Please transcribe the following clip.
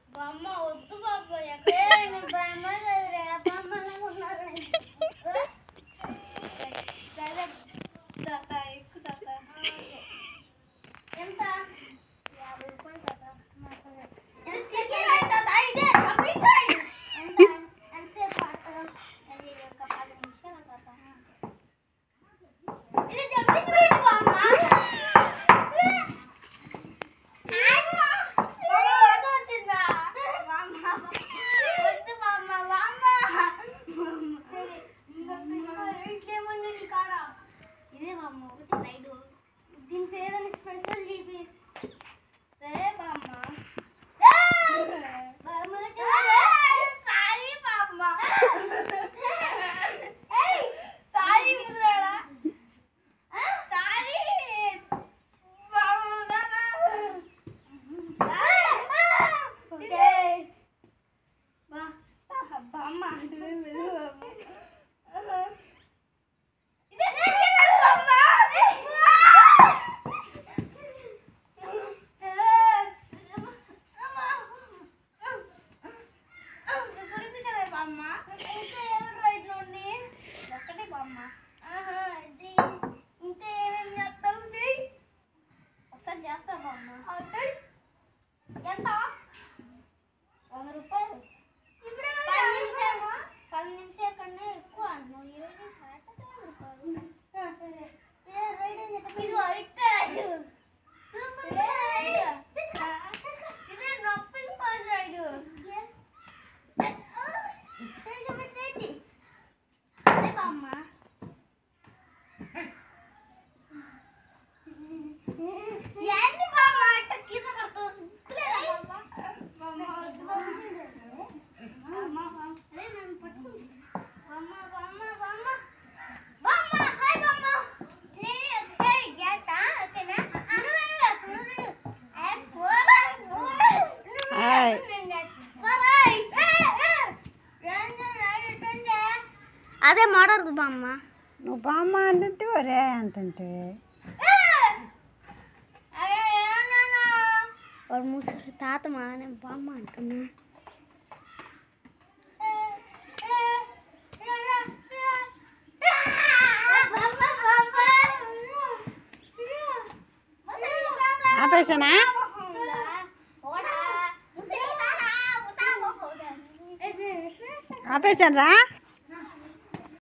బామ్మ వద్దు బాబాయ్ సరే తాత ఎక్కువ తాత ఎంత 50 రూపాయలు తాత ఇదే బామ్మ ఒకటి రైడు దీంతో ఏదైనా స్పెషల్ చెప్పి సరే బామ్మ సారీ బామ్మ సారీ ముసలాడా సారీ బామ్మ ఒకటే బామ్మ ఇంకా ఏమేమి చేస్తావు ఒకసారి చేస్తా బామ్మ ఎంత 100 రూపాయలు 10 నిమిషాల కన్నా ఎక్కువ అంటున్నావు 20 నిమిషాలు ఇదిగో ఇదే నొప్పి రైడు అదే బామ్మ ఏంటి బామ్మ అట్ట గీత కడతావు సిగ్గులేదా బామ్మ వద్దు బామ్మ అరే నన్ను పట్టుకుంది బామ్మ బామ్మ బామ్మ బామ్మ హాయ్ బామ్మ అదే మోడల్ బామ్మ నువ్వు బామ్మ అంటుంటే ఒరే అంటుంటే వాడు ముసలి తాత మా నేను బామ్మ అంటున్నా ఆపేసానా ఆపేసాను రా.